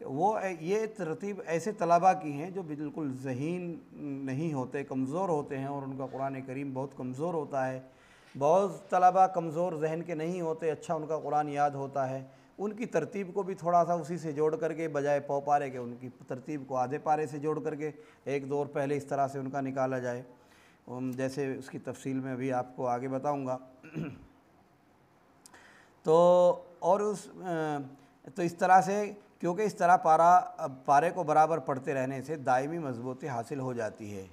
وہ یہ ترتیب ایسے طلباء کی ہیں جو بالکل ذہین نہیں ہوتے، کمزور ہوتے ہیں، اور ان کا قرآن کریم بہت کمزور ہوتا ہے۔ بہت طلباء کمزور ذہن کے نہیں ہوتے، اچھا ان کا قرآن یاد ہوتا ہے، ان کی ترتیب کو بھی تھوڑا سا اسی سے جوڑ کر کے، بجائے پو پارے کے ان کی ترتیب کو آدھے پارے سے جوڑ کر کے ایک دور پہلے اس طرح سے ان کا نکالا جائے، جیسے اس کی تفصیل میں بھی آپ کو آگے بتاؤں گا۔ تو اور تو اس طرح سے، کیونکہ اس طرح پارے کو برابر پڑھتے رہنے سے دائمی مضبوطی حاصل ہو جاتی ہے۔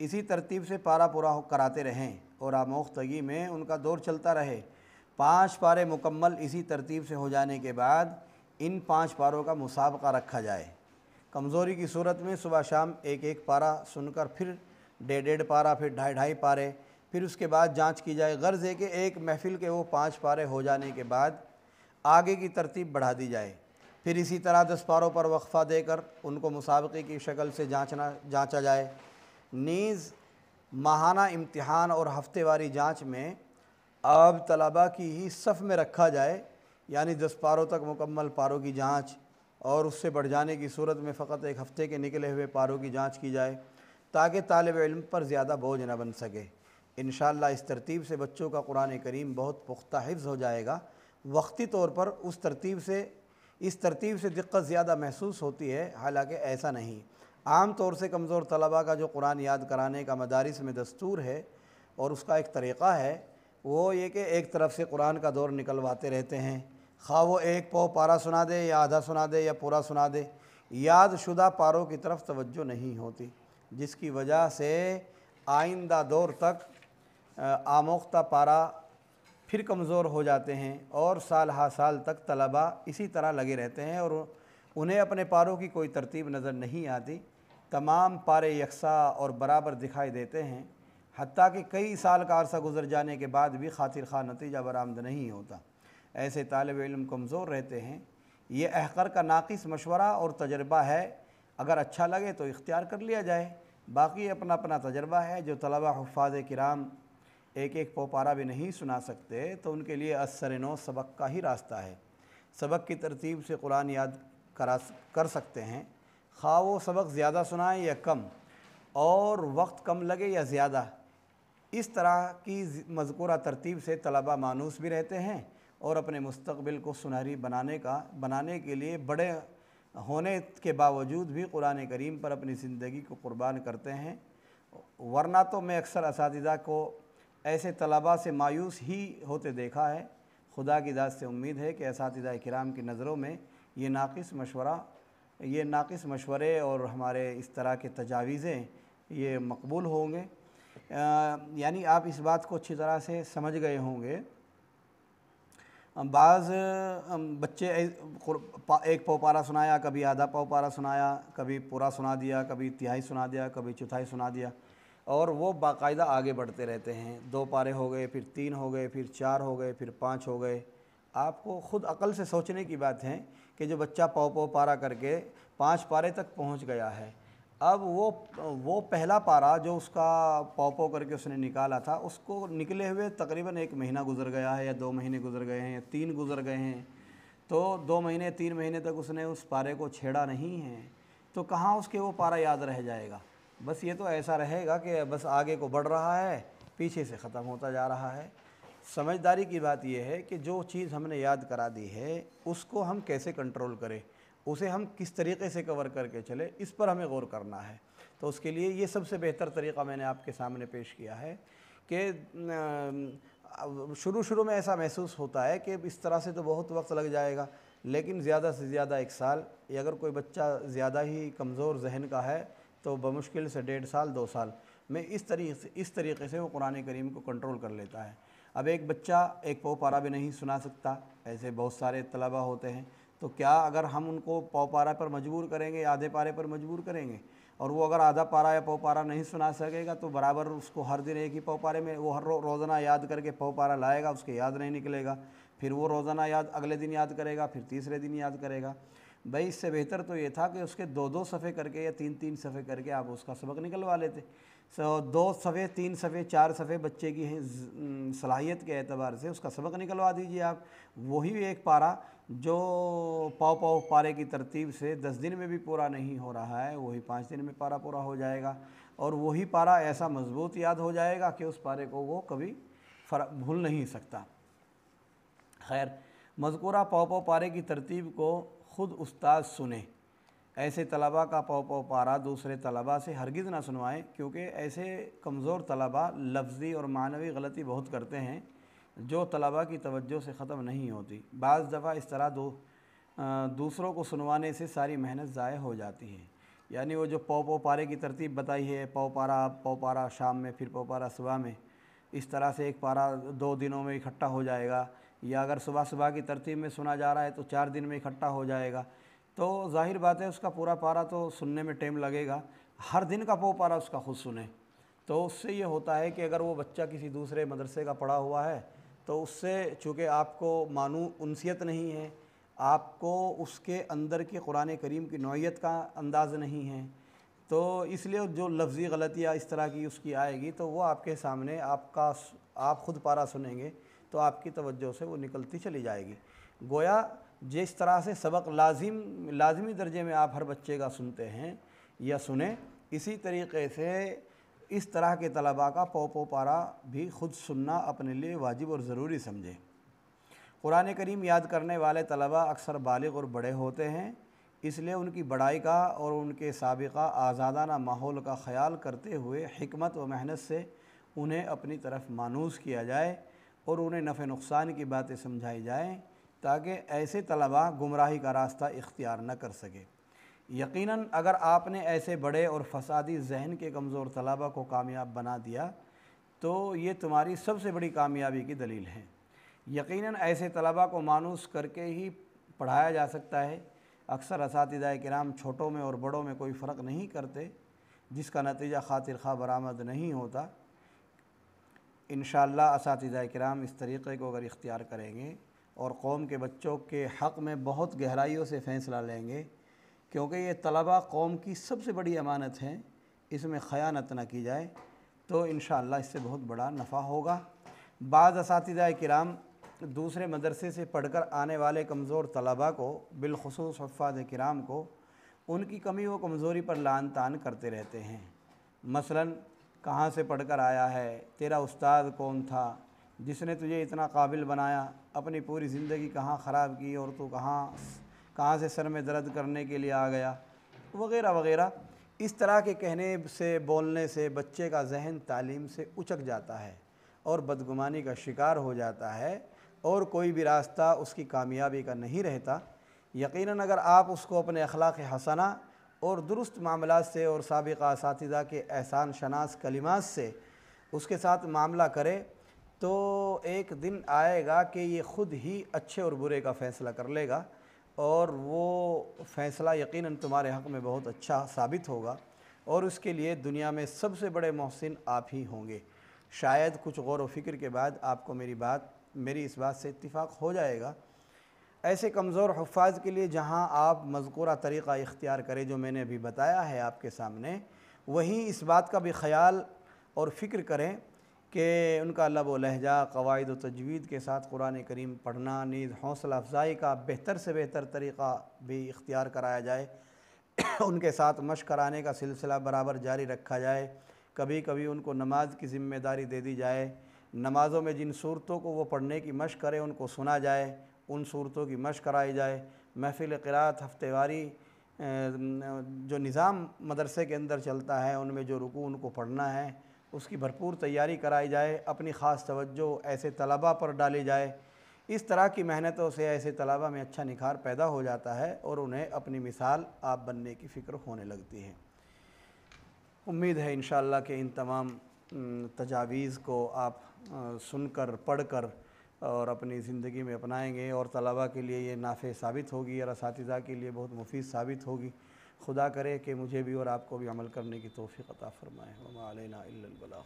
اسی ترتیب سے پارا پورا کراتے رہیں اور آموختگی میں ان کا دور چلتا رہے۔ 5 پارے مکمل اسی ترتیب سے ہو جانے کے بعد ان 5 پاروں کا مسابقہ رکھا جائے۔ کمزوری کی صورت میں صبح شام ایک پارا سن کر پھر 1.5 پارا، پھر 2.5 پارے، پھر اس کے بعد جانچ کی جائے۔ غرض ہے کہ ایک محفل کے وہ 5 پارے ہو جانے کے بعد آگے کی ترتیب بڑھا دی جائے۔ پھر اسی طرح 10 پاروں پر وقفہ دے کر ان کو مسابقے کی شکل سے جانچا جائے۔ نیز ماہانہ امتحان اور ہفتے واری جانچ میں اب طلباء کی ہی صف میں رکھا جائے، یعنی 10 پاروں تک مکمل پاروں کی جانچ، اور اس سے بڑھ جانے کی صورت میں فقط ایک ہفتے کے نکلے ہوئے پاروں کی جانچ کی جائے، تاکہ طالب علم پر زیادہ بوجھ نہ بن سکے۔ انشاءاللہ اس ترتیب سے بچوں کا قرآن کریم بہت پختہ حفظ ہو جائے گا۔ وقتی طور پر اس ترتیب سے دقت زیادہ محسوس ہوتی ہے، حالانکہ ایسا نہیں۔ عام طور سے کمزور طلباء کا جو قرآن یاد کرانے کا مدارس میں دستور ہے اور اس کا ایک طریقہ ہے، وہ یہ کہ ایک طرف سے قرآن کا دور نکلواتے رہتے ہیں، خواہ وہ ایک پو پارا سنا دے یا آدھا سنا دے یا پورا سنا دے، یاد شدہ پاروں کی طرف توجہ نہیں ہوتی، جس کی وجہ سے آئندہ دور تک آموختہ پارا پھر کمزور ہو جاتے ہیں، اور سال ہا سال تک طلباء اسی طرح لگے رہتے ہیں اور انہیں اپنے پاروں کی کوئی ترتیب نظر نہیں آتی۔ تمام پارے یکساں اور برابر دکھائی دیتے ہیں، حتیٰ کہ کئی سال کا عرصہ گزر جانے کے بعد بھی خاطر خواہ نتیجہ برآمد نہیں ہوتا۔ ایسے طالب علم کمزور رہتے ہیں۔ یہ احقر کا ناقص مشورہ اور تجربہ ہے، اگر اچھا لگے تو اختیار کر لیا جائے، باقی اپنا اپنا تجربہ ہے۔ جو طلباء حفاظ کرام ایک پو پارا بھی نہیں سنا سکتے تو ان کے لیے اثر نو سبق کا ہی راستہ ہے۔ سبق کی ترتیب سے قرآن یاد کر سکتے ہیں، خواہ وہ سبق زیادہ سنائیں یا کم، اور وقت کم لگے یا زیادہ۔ اس طرح کی مذکورہ ترتیب سے طلباء مانوس بھی رہتے ہیں اور اپنے مستقبل کو سنہری بنانے کے لیے بڑے ہونے کے باوجود بھی قرآن کریم پر اپنی زندگی کو قربان کرتے ہیں۔ ورنہ تو میں اکثر اساتذہ کو ایسے طلباء سے مایوس ہی ہوتے دیکھا ہے۔ خدا کی ذات سے امید ہے کہ اساتذہ کرام کی نظروں میں یہ ناقص مشورے اور ہمارے اس طرح کے تجاویزیں یہ مقبول ہوں گے، یعنی آپ اس بات کو اچھی طرح سے سمجھ گئے ہوں گے۔ بعض بچے ایک پو پارا سنایا، کبھی آدھا پو پارا سنایا، کبھی پورا سنا دیا، کبھی تہائی سنا دیا، کبھی چوتھائی سنا دیا، اور وہ باقاعدہ آگے بڑھتے رہتے ہیں۔ 2 پارے ہو گئے، پھر 3 ہو گئے، پھر 4 ہو گئے، پھر 5 ہو گئے۔ آپ کو خود عقل سے سوچنے کی بات ہے کہ جو بچہ پو پارا کر کے 5 پارے تک پہنچ گیا ہے، اب وہ پہلا پارا جو اس کا پو کر کے اس نے نکالا تھا، اس کو نکلے ہوئے تقریباً 1 مہینہ گزر گیا ہے، یا 2 مہینے گزر گئے ہیں، یا 3 گزر گئے ہیں، تو 2 مہینے 3 مہینے تک اس نے اس پارے کو چھیڑا نہیں ہے، تو کہاں اس کے وہ پارا یاد رہ جائے گا؟ بس یہ تو ایسا رہے گا کہ بس آگے کو بڑھ رہا ہے، پیچھے سے ختم ہوتا جا رہا ہے۔ سمجھداری کی بات یہ ہے کہ جو چیز ہم نے یاد کرا دی ہے اس کو ہم کیسے کنٹرول کریں، اسے ہم کس طریقے سے کور کر کے چلے، اس پر ہمیں غور کرنا ہے۔ تو اس کے لیے یہ سب سے بہتر طریقہ میں نے آپ کے سامنے پیش کیا ہے کہ شروع میں ایسا محسوس ہوتا ہے کہ اس طرح سے تو بہت وقت لگ جائے گا، لیکن زیادہ سے زیادہ 1 سال، یا اگر کوئی بچہ زیادہ ہی کمزور ذہن کا ہے تو بمشکل سے 1.5 سال 2 سال میں اس طریقے سے وہ قرآن کریم کو کنٹرول کر لیتا ہے۔ اب ایک بچہ 1 پو پارا بھی نہیں سنا سکتا، ایسے بہت سارے طلباء ہوتے ہیں، تو کیا اگر ہم ان کو پو پارا پر مجبور کریں گے، آدھے پارے پر مجبور کریں گے، اور وہ اگر آدھا پارا یا پو پارا نہیں سنا سکے گا تو برابر اس کو ہر دن ایک ہی پو پارے میں وہ ہر روزانہ یاد کر کے پو پارا لائے گا، اس کے یاد نہیں نکلے گا، پھر وہ روزانہ اگلے دن یاد کرے گا، پھر تیسرے دن یاد کرے گا۔ بھائی اس سے بہتر تو یہ تھا کہ اس کے 2 صفحے کر کے یا 3 صفحے کر کے آپ اس کا سبق نکلوا لیتے۔ 2 صفحے 3 صفحے 4 صفحے بچے کی صلاحیت کے اعتبار سے اس کا سبق نکلوا دیجیے آپ۔ وہی ایک پارہ جو پاؤ پارے کی ترتیب سے 10 دن میں بھی پورا نہیں ہو رہا ہے، وہی 5 دن میں پارہ پورا ہو جائے گا، اور وہی پارہ ایسا مضبوط یاد ہو جائے گا کہ اس پارے کو وہ کبھی بھول نہیں سکتا۔ خیر، مذکورہ پاؤ پارے کی ترتیب کو خود استاد سنیں۔ ایسے طلباء کا پاؤ پارہ دوسرے طلباء سے ہرگز نہ سنوائیں، کیونکہ ایسے کمزور طلباء لفظی اور معنوی غلطی بہت کرتے ہیں جو طلباء کی توجہ سے ختم نہیں ہوتی۔ بعض دفعہ اس طرح دوسروں کو سنوانے سے ساری محنت ضائع ہو جاتی ہے۔ یعنی وہ جو پاؤ پارے کی ترتیب بتائی ہے، پاؤ پارہ شام میں، پھر پاؤ پارہ صبح میں، اس طرح سے ایک پارہ 2 دنوں میں اکٹھا ہو جائے گا، یا اگر صبح کی ترتیب میں سنا جا رہا ہے تو 4 دن میں اکٹھا ہو جائے گا، تو ظاہر بات ہے اس کا پورا پارہ تو سننے میں ٹائم لگے گا۔ ہر دن کا پاؤ پارہ اس کا خود سنیں، تو اس سے یہ ہوتا ہے کہ اگر وہ بچہ کسی دوسرے مدرسے کا پڑھا ہوا ہے تو اس سے چونکہ آپ کو انسیت نہیں ہے، آپ کو اس کے اندر کی قرآن کریم کی نوعیت کا انداز نہیں ہے، تو اس لیے جو لفظی غلطیاں اس طرح کی اس کی آئے گی تو وہ آپ کے سامنے آپ خود پارہ سنیں گے تو آپ کی توجہ سے وہ نکلتی چلی جائے گی۔ گویا جس طرح سے سبق لازمی درجے میں آپ ہر بچے کا سنتے ہیں یا سنیں، اسی طریقے سے اس طرح کے طلباء کا پاؤ پارہ بھی خود سننا اپنے لیے واجب اور ضروری سمجھیں۔ قرآن کریم یاد کرنے والے طلباء اکثر بالغ اور بڑے ہوتے ہیں، اس لیے ان کی بڑائی کا اور ان کے سابقہ آزادانہ ماحول کا خیال کرتے ہوئے حکمت و محنت سے انہیں اپنی طرف مانوس کیا جائے اور انہیں نفع نقصان کی باتیں سمجھائی جائیں تاکہ ایسے طلباء گمراہی کا راستہ اختیار نہ کر سکے۔ یقیناً اگر آپ نے ایسے بڑے اور فسادی ذہن کے کمزور طلباء کو کامیاب بنا دیا تو یہ تمہاری سب سے بڑی کامیابی کی دلیل ہے۔ یقیناً ایسے طلباء کو مانوس کر کے ہی پڑھایا جا سکتا ہے۔ اکثر اساتذہ کرام چھوٹوں میں اور بڑوں میں کوئی فرق نہیں کرتے، جس کا نتیجہ خاطر خواہ برآمد نہیں ہوتا۔ انشاءاللہ اساتذہ کرام اس طریقے کو اگر اختیار کریں گے اور قوم کے بچوں کے حق میں بہت گہرائیوں سے فیصلہ لیں گے، کیونکہ یہ طلباء قوم کی سب سے بڑی امانت ہیں، اس میں خیانت نہ کی جائے تو انشاءاللہ اس سے بہت بڑا نفع ہوگا۔ بعض اساتذہ کرام دوسرے مدرسے سے پڑھ کر آنے والے کمزور طلباء کو، بالخصوص حفاظ کرام کو، ان کی کمی و کمزوری پر لعن طعن کرتے رہتے ہیں۔ مثلاً کہاں سے پڑھ کر آیا ہے، تیرا استاد کون تھا جس نے تجھے اتنا قابل بنایا، اپنی پوری زندگی کہاں خراب کی اور تو کہاں سے سر میں درد کرنے کے لیے آ گیا، وغیرہ وغیرہ۔ اس طرح کے کہنے سے، بولنے سے بچے کا ذہن تعلیم سے اچک جاتا ہے اور بدگمانی کا شکار ہو جاتا ہے اور کوئی بھی راستہ اس کی کامیابی کا نہیں رہتا۔ یقیناً اگر آپ اس کو اپنے اخلاق حسنہ اور درست معاملات سے اور سابقہ اساتذہ کے احسان شناس کلمات سے اس کے ساتھ معاملہ کرے تو ایک دن آئے گا کہ یہ خود ہی اچھے اور برے کا فیصلہ کر لے گا، اور وہ فیصلہ یقیناً تمہارے حق میں بہت اچھا ثابت ہوگا، اور اس کے لیے دنیا میں سب سے بڑے محسن آپ ہی ہوں گے۔ شاید کچھ غور و فکر کے بعد آپ کو میری اس بات سے اتفاق ہو جائے گا۔ ایسے کمزور حفاظ کے لیے جہاں آپ مذکورہ طریقہ اختیار کریں جو میں نے ابھی بتایا ہے آپ کے سامنے، وہیں اس بات کا بھی خیال اور فکر کریں کہ ان کا لب و لہجہ، قواعد و تجوید کے ساتھ قرآن کریم پڑھنا، نیز حوصلہ افزائی کا بہتر سے بہتر طریقہ بھی اختیار کرایا جائے، ان کے ساتھ مشق کرانے کا سلسلہ برابر جاری رکھا جائے۔ کبھی کبھی ان کو نماز کی ذمہ داری دے دی جائے، نمازوں میں جن صورتوں کو وہ پڑھنے کی مشق کرے ان کو سنا جائے، ان صورتوں کی مشق کرائی جائے۔ محفل قرات ہفتے واری جو نظام مدرسے کے اندر چلتا ہے، ان میں جو رکوع ان کو پڑھنا ہے اس کی بھرپور تیاری کرائی جائے، اپنی خاص توجہ ایسے طلباء پر ڈالی جائے۔ اس طرح کی محنتوں سے ایسے طلباء میں اچھا نکھار پیدا ہو جاتا ہے اور انہیں اپنی مثال آپ بننے کی فکر ہونے لگتی ہے۔ امید ہے انشاءاللہ کہ ان تمام تجاویز کو آپ سن کر، پڑھ کر اور اپنی زندگی میں اپنائیں گے، اور طلباء کے لیے یہ نافع ثابت ہوگی اور اساتذہ کے لیے بہت مفید ثابت ہوگی۔ خدا کرے کہ مجھے بھی اور آپ کو بھی عمل کرنے کی توفیق عطا فرمائے۔ وما علینا الا البلاغ۔